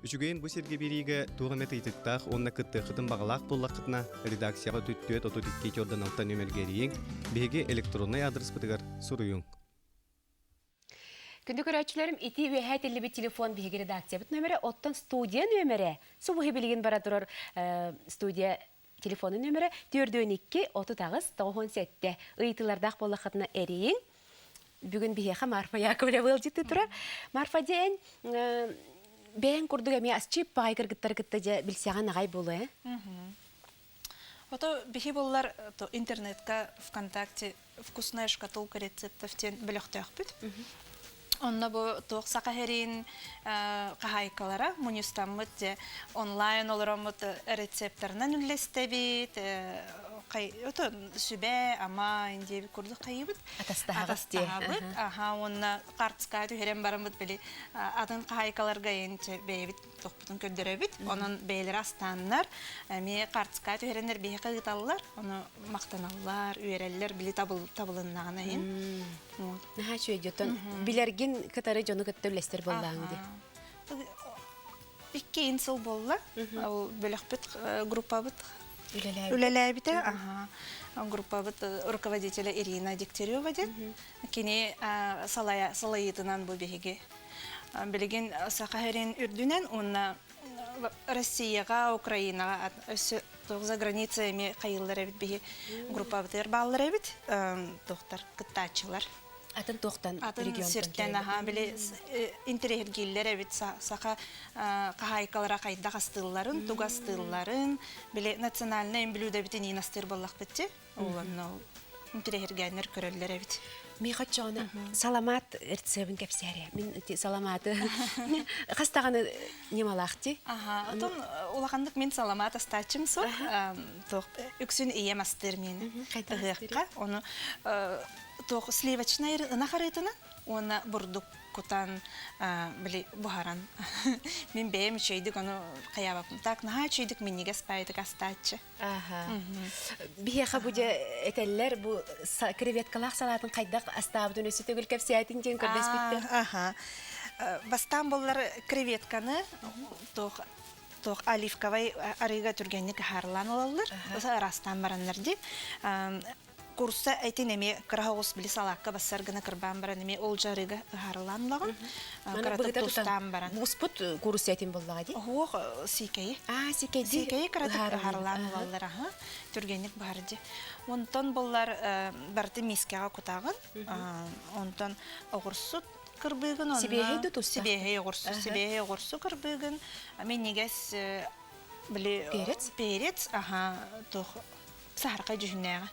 Үчүгейин бу серге бириге тугамет ыйтыттах, онна кытты кытын багалак боллакытна редакцияга түттүөт ототикки жордан алта нөмергериин беге электронный адрес бытыгар суруюң. Күнді көрәтшілерім, ити өйәй телебі телефон беге редакция бұт нөмірі, оттан студия нөмірі. Субухи білген бара тұрыр студия телефоны нөмірі 412-30-97. Ыйтылардақ болақытына әрейін. Бүгін беге Марфа Яковлева был жетті тұрар. Марфа дейін бәйін күрдіг әме асчып бағайгыр гыттар-гытта білсеған ағай болу, Ото бихи боллар интернетка ВКонтакте вкусная шкатулка рецептов тен біліқтіяқ бүт. Онна бу тоқ сақахерин қағайкалара мұнистамыт де онлайн олырамыт рецепторынан үлестебит, ото сүбе, ама, индеби күрді қайыбыт. Атастағыбыт. Онна қартысқа түхерен барымыт білі атын қағайкаларға енче бейбіт тоқпытын көлдіребіт. Оның бейлер астанлар, әме қартысқа түхеренлер бейі қағыталылар, оны мақтаналылар, үйерелер білі табылыннағына ен. Наха шөйдетон билерген кытары жоны кытты үлестер боллаңды. Икки инсыл болла, бөлік бүт группа бүт. Үлеләй біті, группа бұт руководителі Ирина Дегтярева ден. Кене салайытынан бұл беге. Білген сақахерен үрдінен, оны Россияға, Украинаға, за границиями қайылдар әбіт беге группа бұт ербалылар әбіт, тоқтар, кыттачылар. Атын тоқтан регионтан. Атын сірттен, біле интерергейлер әбіт сақа қағайкалара қайда қастылыларын, туғастылыларын, біле национальный блюдо бітін инастыр болақ бітті. Оланы интерергейлер көрелер әбіт. Мейхат жоғына саламат әртсебін кәпсәрі. Мен саламаты қастағаны немалақты. Отын олағандық мен саламат астачым соқ. Үксін ие мастыр мені. Ғыққа. Оны тоқ сливочный нақарытына, оны бұрдық кутан білі бұхаран. Мен бәйім чөйдік, оны қаябапым. Так, наға чөйдік мен неге спайдық астачы. Бейеқа бұде әтәлілер бұл креветкалақ салатын қайдақ астабыдың өсі төгіл кәпсиятын кен көрдес бітті. Бастан болар креветканы тоқ оливкавай арыға түргенік харлан олалыр. Осы арастан баранлар деп. Курса әйтін әме қырағыз білі салаққа басар ғына қырбан баран әме ол жарыға ғарылан лағын. Қараты тұстан баран. Мұспыт курсы әйтін болуға де? Оқ, сикейі. Сикейі қараты ғарылан олалар. Түргенік бар де. Онтан болар барды мискаға құтағын. Онтан оғырсу кірбігін. Сибейхей ду тұста? Сибейхей оғырсу кірбігін. Мен негес перец. Сахарқа жүхіннәға.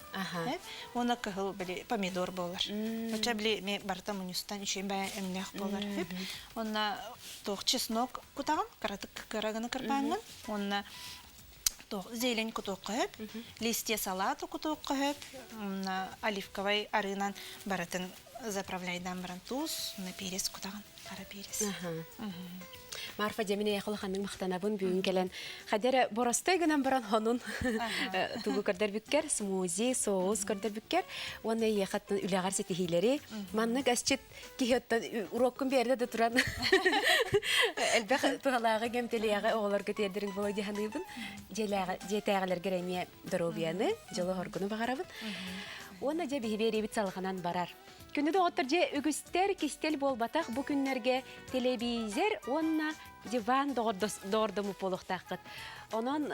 Оны кығыл помидор болар. Өтші біле барта мұныстан үшен бәй әмінәқ болар. Оны тоқ чеснок күтағын, қарағыны кірпаңын. Оны тоқ зелен күтуқ қығып, листья салату күтуқ қығып, оливковай арынан баратын заправляйдан баран туз, перес күтағын, қара перес. Марфа деміне яқылықанның мақтанабын бүйін келен. Қадері борастой гынан баран хонун тугу көрдер бүккер, смузи, соус көрдер бүккер. Оны яқаттың үләғар сетихилері. Манны гасчет кейоттан уроккын берді де тұран. Әлбәқ туғалағы кемтелияғы оғылар көтердерін болу деханыбын. Жетәғалар керемия дұробияны, жылы хоргыны бағарабын. Оны же бейбері бит салғанан барар. Күнді оттыр же үгістер кестел болбатақ бұ күннерге телевизер, онна диван доғырдымы болуқтаққыт. Онын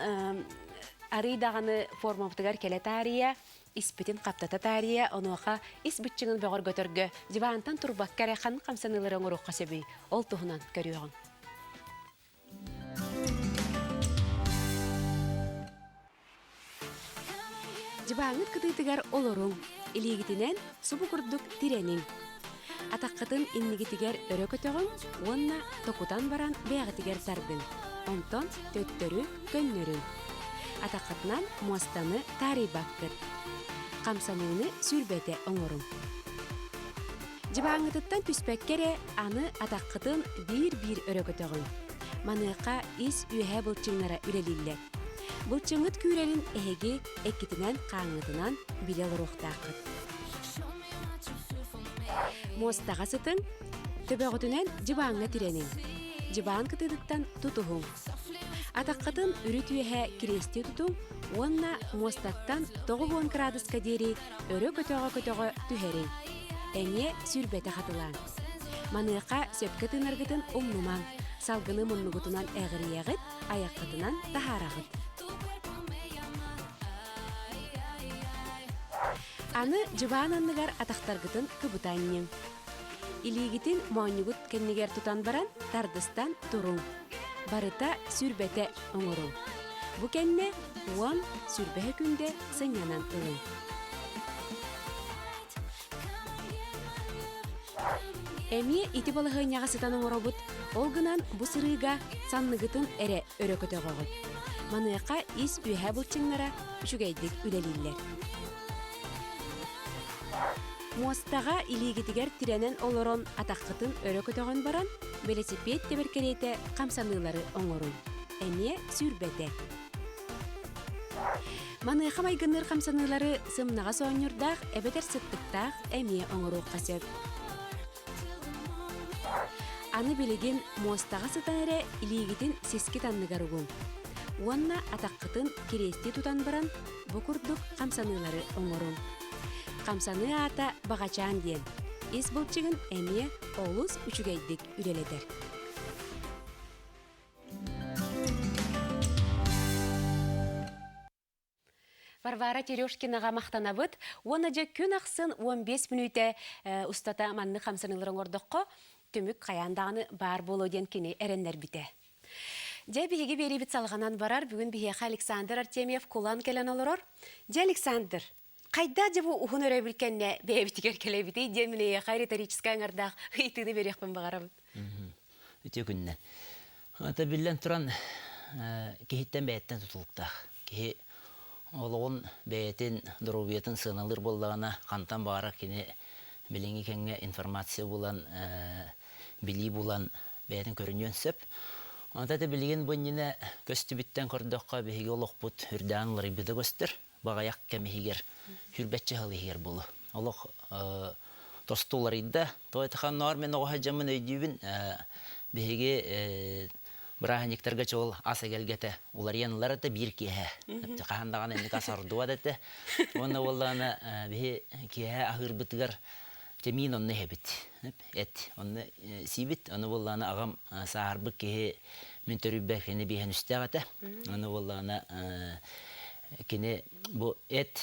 арыдағаны формаптығар келе тария, испітін қаптата тария, онуақа испітчіңін бөғір көтіргі дивантан тұрбақкар яқан қамсанылырың ұрыққа сөбей, ол тұғынан көріуғын. Диванғыт кытыйтығар олырың, илигитинен субу курдук тиренин. Атаққытын иннигитигер өрө көтөгөн, онна токутан баран бәғытигер сарбын. Онтон төттөрү көннөрүн. Атаққытынан мостаны тари баққыт. Қамсаныны сүрбәте оңорун. Жибаңытыттан түспәккере аны атаққытын бир-бир өрө көтөгөн. Манықа ис үйе бұлчыңнара үлелиллер. Бұлчыңыт күрелін әйге әкетінен қаңытынан білел рухтақыт. Мостаға сытын, төбәғытінен жыбаңға тиренің. жыбаан кытыдыктан тутуһуң. Атаққатын үрі түйеһе кирести тутуң, онна мостаттан 9 градуска дери өрө көтөҕө түһериң. Эне сүрбете хатылаан. Маныйка сөпкө тынаргытын умнумаң, салгыны муннугутунан эгириягыт, аяққытынан тахарагыт. Аны жыбаан анныгар атақтаргытын кыбытанньың. Илигитин мооннугут кеннигер тутан баран тардыстан туруң. Барыта сүрбете оңоруң. Бу кенне уан сүрбеһе күнде сыңянан ылың. Эми ити балыһын яғасытан оңоробут, ол гынан бу сырыга санныгытын эре өрөкөтөгөгөт. Маныйка ис үйһэ булчыңнара үчүгейдик үлелиллер. Мостага илигитигер тиренен олорон атаққытын өрөкөтөгөн баран, велосипед теберкерейте камсанылары оңорун. Эме сүрбете. Маныйка майгыныр камсанылары сымнага сооннурдаах, эбетер сыттыктаах эме оңоруукка сөп. Аны билигин мостага сытан эре илигитин сиски танныгаругун. Уанна атаққытын кирести тутан баран, букурдук камсанылары оңорун. Камсаны ата багачаан диен. Ис булчыгын эме олус үчүгейдик үлеледер. Варвара Терешкинаға мақтанабыт, оны же күн ақсын 15 минуте устата манны камсанылырың ордыққа түмік қаяндағыны бар болу ден кені әренлер біте. Же биһиги бери бит салғанан барар, бүгін биһиға Александр Артемьев кулан келен олорор. Же Александр, қайда же бұл ұхын өрі білкенне бейбітігер келе біте, де міне қай риторическа аңырдақ ұйтыды берекпін бағарабын. Үте күнне. Ата білен тұран кехиттен бәйттен тұтылықтақ. Кехи олығын бәйттен дұрубиетін сыналыр болдағына қантан бағара кені біліңі кәңге информация болан, білі болан бәйттен көрінген сөп. Ата білген бұннені көсті біттен көрдіққа бейгі олық бұд үрдән ларибіді көстір. Бағаяқ кәмігер, хүрбәтчі ғалығер болу. Олық тостуларыйда, тойтықан нормен оға жамын өйдейбін бейге Браханиктарға чол аса келгеті. Олар янылар әті бір кеге. Қағандаған әнік асардуад әті. Оны оланы бейге кеге ағыр бұтығар темин онны хебит. Әт, онны сибит. Оны оланы ағам сағарбы кеге мен төріббәр кені бейген үстіғ әті. Оны оланы кені бұл әт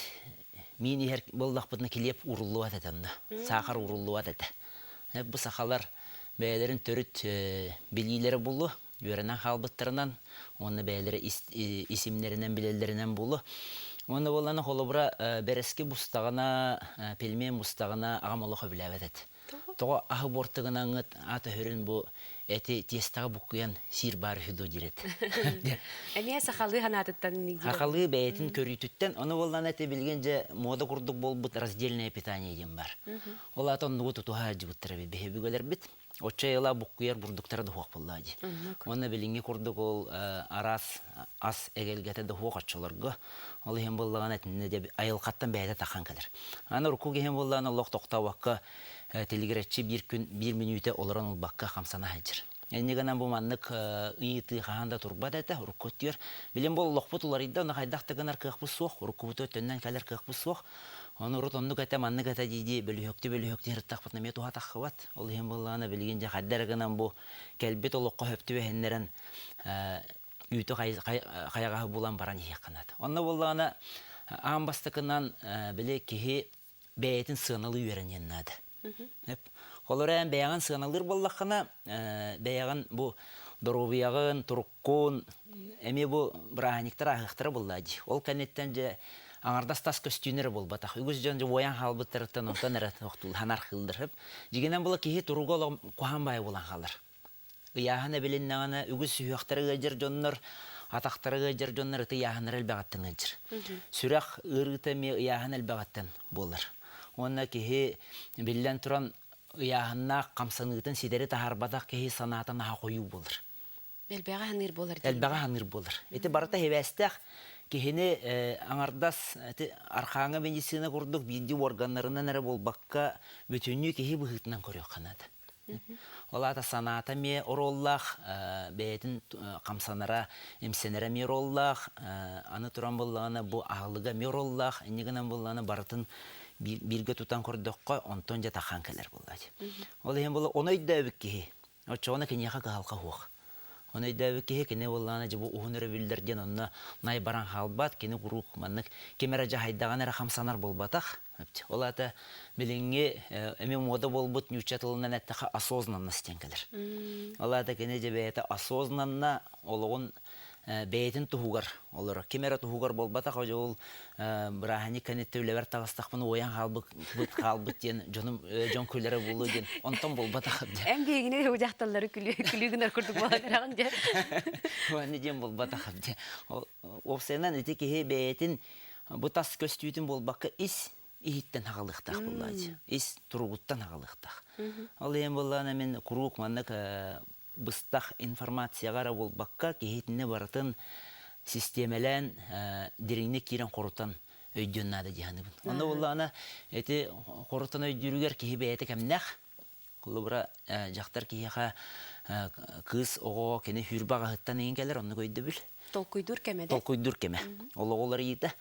мен егер болдақ бұтыны келеп ұрылу әті әті. Сақар ұрылу әті. Бұл сақалар бәйлерін төріт білгілері болу. Үйерінен қалбыттарынан, оны бәйлері исімлерінен, білелерінен болу. Оны оланы қолыбыра бәреске бұстағына, пелмен бұстағына ағам олығы біләвет әді. Тоға ағы бортығына аңыт аты хүрін бұл әті тестаға бұқыян сир бар хүду дирет. Әме сақалы ғанатыттан негдері? Сақалы бәйетін көрійтіттен, оны олан әті білгенже мода құрдық бол бұд раздельное питание дем бар. Ол аты онығы тұтуға әджі бұттыры бейбі көлер біт. Отча ела бұққияр бұрдықтары дұқуақ боллади. Оны білінге құрдық ол арас, ас әгелгеті дұқуақ атшыларға. Ол ең болдаған әтінде де айылқаттан бәйді таққан кәдір. Аны ұрқу кеген болдаған олық тоқта уаққа телегретчі бір минуте олыран ол баққа қамсана әджір. Әнегенен бұл маннық ұйыты қағанда тұрбад әті, ұрқу өттер. Білен бол лоқпұт оларыйда, оны қайдақтығынар қықпы соқ, ұрқу өті өттеннен кәлер қықпы соқ. Оны ұрыт онны кәті, манны кәті дейді, бөліхөкті ғырттақ бұтына мет ұға таққыват. Ол ең болғаны білгенде қаддарығынан бұл кәлбет олыққа хөпті бәхенлерін үйті қаяғағы болан баран ие қанады. Онны болғаны ағын бастықынан біле кеге бәйетін сығыналы үйерін еннады. Қолырайын бәяған сығыналыр боллаққына бәяған бұл дұрубияғын, тұрыққын, әме бұл браханиктар ағықтары боллады. Ол кәнеттен же аңардас тас көстүйінері бол батақ. Үгіз жон же оян қалбыттырыттан оқтан әрі оқтыл, ханар қылдырып. Жегенен бұла кейі тұруғы олығым қоған бай болан қалыр. Ұяғына біліннағына үгіз сүйіқтары ғажыр жонлар, атақтары ғажыр жонлар ұты яғыныр әлбәғаттың ғажыр. Сүрақ ұрғыты ме ұяғын әлбәғаттан болыр. Онына кейі білден тұран ұяғына қамсанығытын седері тахарбадақ кейі санатан аға қойу болыр. Әлбәға ханыр болыр. Әлбәға ханыр болыр. Эти барата хебәстәк кехене аңардас арқаңа медицина құрдық бейді органларынан әрі болбаққа бүтінні кехе бұғытынан көрек қанады. Олата саната ме ороллах, бәйтін қамсанара емсенера ме ороллах, аны туран боллағына бұ ағылыға ме ороллах, енегінен боллағына барытын бирге тутан көрдіққа онтон жа таққан кәлер болады. Ол ең болы, оны өйді өбік кеге. Очоғына кенеға қағалқа хуақ. Оны өйді өбік кеге, кене боллағына жа бұ ұғыныры білдерден онына най баран халбат, кене құруқ маннық кемері жа хайдаған әрі қамсанар болбатақ. Олата билинге эми мода болбут нючатылынан әттіға осознанно стенкелер. Олата кене же бәйті осознанно олығын бәйтін тұхуғар. Олар кемері тұхуғар болбатақ, ол бірахани кәнетті өлевер тағыстақпыны оян қалбыт ден, жон күлері болу ден, онтан болбатақ. Әм бейгіне өжақталары күлігінер күрдік болғанырағын де. Оны ден болбатақ. Опсайынан әті кеге бәйтін бұтас көстүйдің болбаққа иһиттен хағалықтақ болады. Ис тұрғыттан хағалықтақ. Ал ең болғаны мен құруқ маннық бұстақ информацияғара болбаққа кейтіне барытын системелен дереңіне керен қорытан өйденнады дегенібін. Онда болғаны әті қорытан өйдерігер кейі бәйеті кәмнәқ. Құлы бұра жақтар кейіға қыз оғы кені хүрбаға ғыттан ең кәлер, оны көйді біл. Толкуйдур кәме де? Толкуйдур кәме. Олығылар ейді.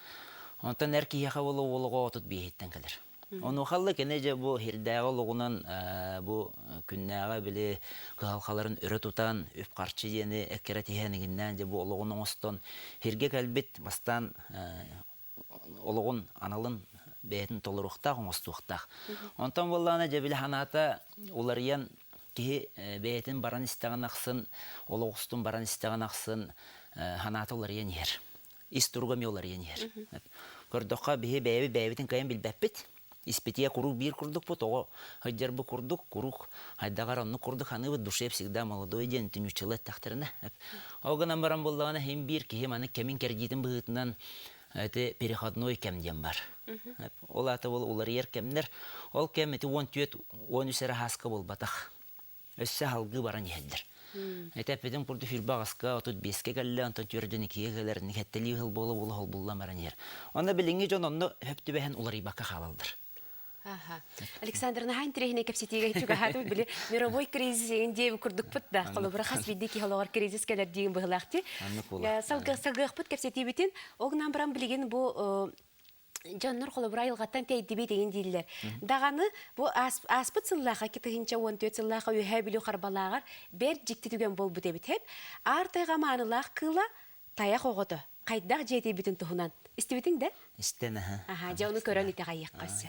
Онтан әр кейіға болу олығы отыт бейеттен кәлер. Оны қалды кәне же бұл хердәғы олығынан бұл күннәға білі қығалқаларын үрі тұтан, өп қарчы дені әккері тейхенігінден же бұл олығының остан херге кәлбет бастан олығын аналын бәйетін толырықтақ, оңыстуықтақ. Онтан болғаны же білі ханата олар ен кейі бәйетін баран істеген ақсын, олығыстың баран істеген ақсын ханата олар ен ер. Ис тұрғаме олар ен ер. Көрдіққа бәйбетін кайын білбәппет. Испетия курук бир курдук по того, хаджарбы курдук, курук, хайдагар онны курдук, аны в душе всегда молодой день, ты нючилет тахтерна. Оганам барам болдагана хем бир, кихем аны кемин кердитин быгытынан, это переходной кемден бар. Ол аты бол улар ер кемнер, ол кем это он түйет, он үсері хаска бол батах. Өссе халгы баран ехеддер. Это педен курду фирбагаска, отут беске кәлле, антон түйерден икие кәлер, нихеттели хыл болу хол булла маран ер. Онда билинги жон онны хөптү бәхен улар ибакка халалдыр. Александр, нахайн трехне капситига хичуга хату били мировой кризис инде курдук путта. Кало бара хас бидди ки халогар кризис келер диген быгылакти. Салгах пут капсити битин. Огнан барам билген бу Жаннор кало бара йылгаттан тейдиби деген дилер. Даганы бу аспыт сыллаха китигинче 14 сыллаха үйһә билү карбалагар бер жикти түген болбу дебит хеп. Артыга манылах кыла таяк огото. Кайдак жети битин тухунан. Истибитин де? Истен аха. Аха, жауны көрөн ите гайыккасы.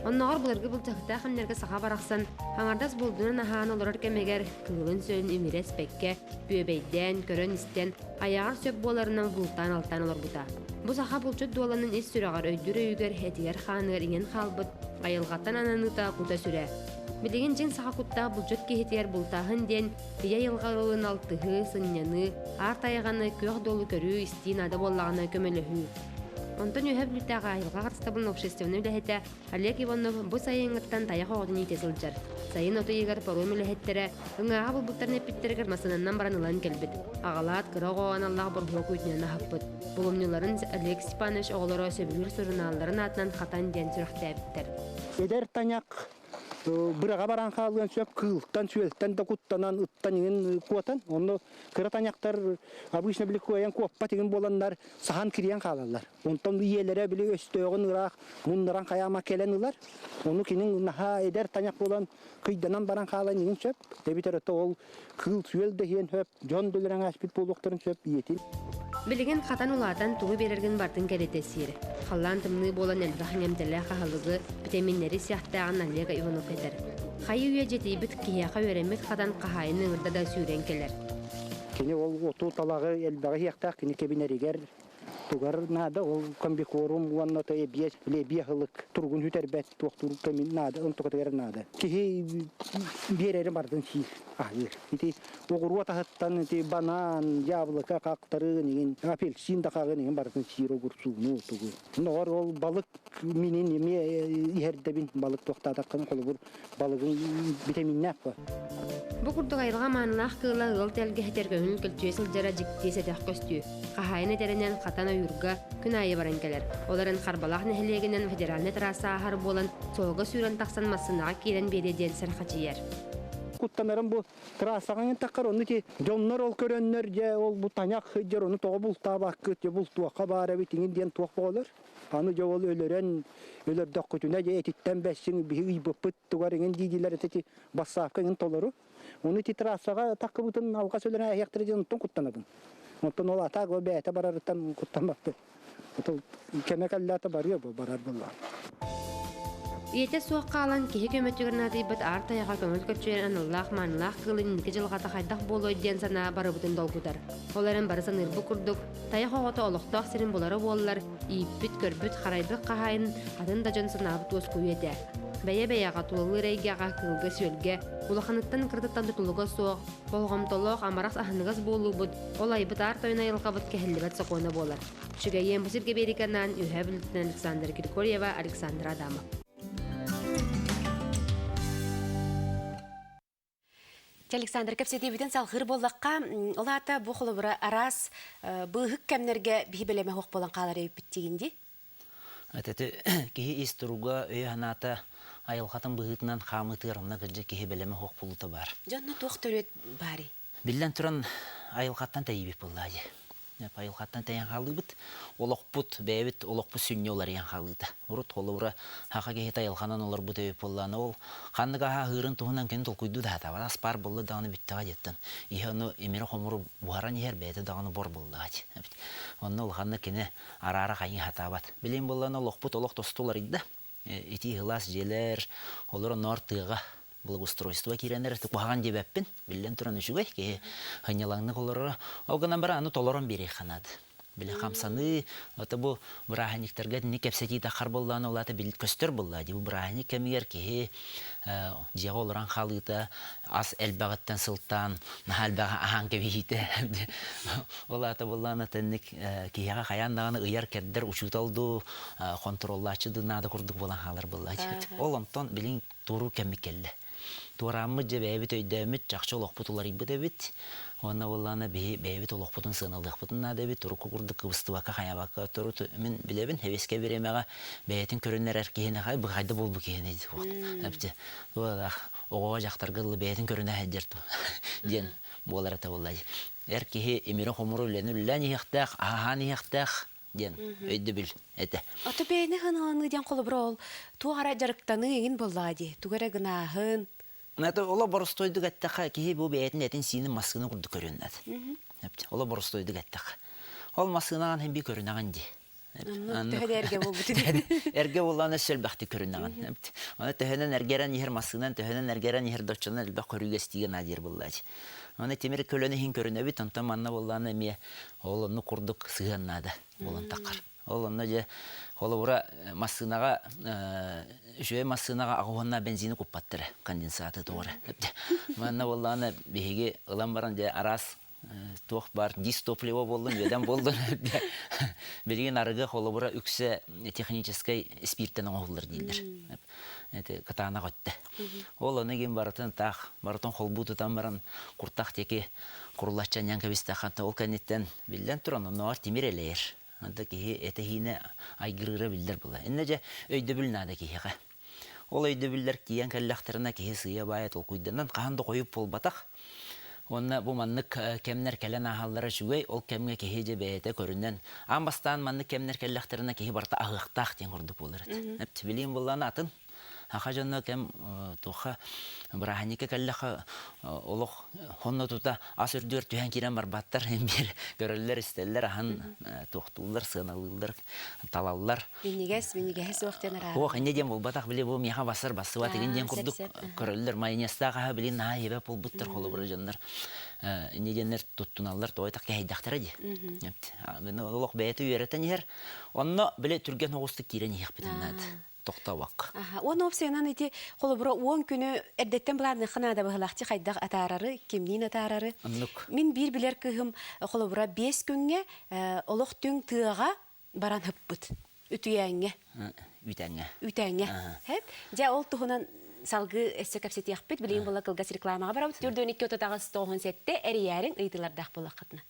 Оннағар бұларғы бұл тақта қамнерге саға барақсан, хаңардас болдуынан аhaan олар кәмегер кылын сөлін өмірес бәкке, бөбейден, көрін істен, аяғар сөп боларынан бұлтан алтан олар бұта. Бұл саға бұлчыт дуаланын ес сүрағар өйдір өйгер, әтігер қанығыр ingen қалбыт, айылғаттан ананыта құта сүрә. Білеген жен саға құтта бұлчыт кехетер бұлтағын ден, бия елғарылын алтығы, сынняны, арт аяғаны көк долы көрі, істейін ады боллағына көмеліхі. Онтон өйәп лүттәға айылға қарыстабылын обществені үләхеті Олег Иванов бұл сайыңғыттан таяқ оғыдың етесілдер. Сайын оты егер паром үләхеттері ұңаға бұл бұттарын әппеттергер масынаннан баран ұлан кәлбіт. Ағалат қырақ оған Аллах бұрғылық өйтінен ақпыт. Бұлымныларын Олег Степанович оғылары сөбілір сұрыналарын атынан қатан ден сүріқті әбіттер. Эдер таняк быраға баран қалған сөп кылтан сүйелттен да куттанан ыттан еген куатан. Оны кыра таняктар обычно білі көйен куаппа деген боландар сахан кириян қалалар. Онтан иелері білі өстөғын ұрақ, мұндаран қаяма келен ұлар. Оны кенің наха эдер таняк болан кыйданан баран қалан еген сөп. Дебитер өтті ол кыл сүйел дехен сөп, жон дөлерен аспит болуқтарын сөп иетин. Білеген қатан ұлатан туғы берерген бартын кәлетесір. Қаллан тымны болан әлбақын әмділі қағылығы витаминнері сияқтаған Олега Иванов әдір. Қайы үйе жетей біт кияқа өремет қатан қағайының ұрда да сүйрен келер. Кені ол оту талағы әлбағы сияқтақ, кені кебінерігер тугар нада ол комбикорум ванната эбиес лебия хылык тургун хүтербет тоқтур кемин нада онтокотер нада кихи берери бардын си ахыр ити огуру тахаттан ити банан яблоко кактары деген апельсин да кагы деген бардын си огурсуну тугу нор ол балык менен эме иердебин балык токтатакан колубур балыгын витаминнак бар Бу курдук айылга маанылаах кыыла ыл телге хетергөңүн көлтүө сылжара жикти сетэх көстүү. Кахайын этеренен хатана юрга күн айы баран келер. Оларын харбалах нехилегинен федеральный трасса ахар болан соога сүүрен таксан массынага киирен береден сархачыер. Куттанарым бу трассаганын таккар оны ти жоннор ол көрөннөр же ол бу таняк хыджер оны тоо булта баккыт же бултуакка бара битиңин ден туак болор. Аны же ол өлөрөн өлөр доккутуна же этиттен бессин би быппыт тугарыгын дидилер эти бассаакын толору. Оны ти трассага таккыбытын алга сөлөрө аяктыры жонтон куттанабын. Онтон ол ата го бэте барарыттан куттанбапты. Ото кемекаллата барıyor bu barar булла. Иете суаққа алан кихи көмөттүгөрнә дибет артаяга көңүл көчүрен аныллах манлах кылын нике жылгата хайдах болой ден сана барыбытын долгудар. Оларын барысын ырбы курдук, тая хогото олохтоох сирин болары боллар, ийиппит көрбүт харайбык кахайын атын да жон сынабыт ос куйете. Бәйе-бәйяға тулы рейгяға кылғы сөлге, улаханыттан кырдыттан тутулуга соқ, болгомтолоқ амарас ахыныгас болубут, олайбыт артойна йылқабыт кехеллибет соқойна болар. Шүгейен бұсырге бериканан үйе білдітін Александр Григорьева, Александр Адамов. Александр Капсетевиден салғыр болаққа, олата бұл құлыбыра арас бұғық кәмнерге бейбелеме хоқ болан қалар өйіп біттегенде? Әтәті кеге истіруға өй аната айылқатын бұғытынан қамытығырымна кірже кеге белеме хоқ болуты бар. Жонны тоқ төлет бари? Білден тұран айылқаттан тәйбіп болады. Айылқаттан тәйін қалы бұд, олықпұт, бәйбіт, олықпұт сүнне олар ең қалыды. Ұрыт қолы хақа кехет айылқанан олар бұд өйіп боланы ол. Қандыға ғырын тұғынан кені толқойды да атабар. Аспар болы дағыны біттіға жеттін. Ihe оны емері қомыры бұғаран ер бәйті дағыны бор болды ағады. Оны ол қанды кені ара-ара қайын хатабат. Білен боланы олықпұт, олық тосты олар еді. Эти ғылас желер, олар нор тыға благоустройство киренер тукваган дебеппин билен туран үчүгөй ке ханялаңны колору огынан бара аны толорон бере ханат биле хамсаны ата бу браханиктерге не кепсети тахар болланы олата бил көстөр боллади бу браханик кемигер ке жеголран халыта ас элбагаттан сылтан нахалбага ахан кебите олата болланы тенник кияга каяндаганы ыяр кердер учуталду контроллачы дынада курдук болан халар боллади олонтон билин туру кемикелле Турамы же бәйбіт өйдәміт жақшы олықпұтылар ибіт әбіт. Оны оланы бәйбіт олықпұтын сығынылдық бұтын әдәбіт. Тұрықы құрды қыбыстыбаққа, қаябаққа тұру мен білебін. Хевеске беремеға бәйетін көрінер әркейіне қай бұғайды бол бұкейін еді. Оғыға жақтарғылы бәйетін көріне әддерді. Ден болар әті олай. Әркейі емері қомыру өлені үлән еқтәқ, ахан еқтәқ. Ден өйді біл әті. Аты бәйіні ғынағаны ден қолы бір ол. Туғара жарықтаны ең болады. Туғара ғынағын. Нәті ола борыстойды ғаттақа кейі бұл бәйетін әтін сиінің маскыны құрды көрінеді. Ола борыстойды ғаттақа. Ол маскынаған әмбе көрінаған де. Төхеді әрге бол бұтын. Әрге боланы сөл бақты көрінаған. Оны төхінен әргерен ехер маскынан, төхінен әргерен ехер дочынан әлбәқ көріге стиген адер болады. Оны темері көліні хин көрінәбі, тонтан манна боланы әме олыны құрдық сығаннады болын тақыр. Олыны же қолы бұра маскынаға жөе массынаға ағуанна бензины көппаттыры, конденсаты тоғыры. Манна болланы бейге ұлан баран де арас тоқ бар, дистопливо болдың, веден болдың. Белген арығы қолы бұра үксі техническай спирттен оғылыр дейдір. Катағына қөтті. Ол оны кен барытын тақ, барытын қол бұтыдан баран құртақ теке құрылатчан янкабистақанты ол кәнеттен білден тұран, оны ар темір әлейір. Анда кеге әті хейіне айгырыра білдер бұла. Әнне же өйді білнады кеге. Ол өйді білдер кейен кәлләқтарына кеге сыя байет ол көйденен қағанды қойып бол батақ. Онна бұл маннық кәмнер кәлін ағалары жүгей, ол кәмге кеге же бәйеті көрінен. Амбастан маннық кәмнер кәлләқтарына кеге барта ағықтақ ден құрды болыр. Әпті білейін боланы атын. Ақа жанна кем тоха браханика каллаха олох хонно тута ас үрдүр түһән кирен бар баттар бир көрөллөр истеллер ахан тохтуллар сыналылар талаллар Минигес вақтен ара. Ох не дем бул батак биле бу миха басар басыва деген ден курдук көрөллөр майнестага билин на ебе пул буттар холы бир жандар не денер туттуналар тойтак кайдактар ди. Мен олох бәйте үйрәтән ер. Онно биле түрген огысты кирен яхпитеннәд. Тоқтавақ. Оны опсионан ете қолы бұра 10 күні әрдеттен бұлардың қынада бұғылақты қайдақ атарары, кемнен атарары. Мен бір білер күйім қолы бұра 5 күнге олық түң тыға баран хүп бұд. Үтүйәңе. Үтәңе. Үтәңе. Жа ол тұғынан салгы эссе капсетияқпыт, білейін бола кылгас рекламаға барабыт, түрдөн 2 отатағыз тоғын сетте әрiyәрін ыйтылардақ болақытына.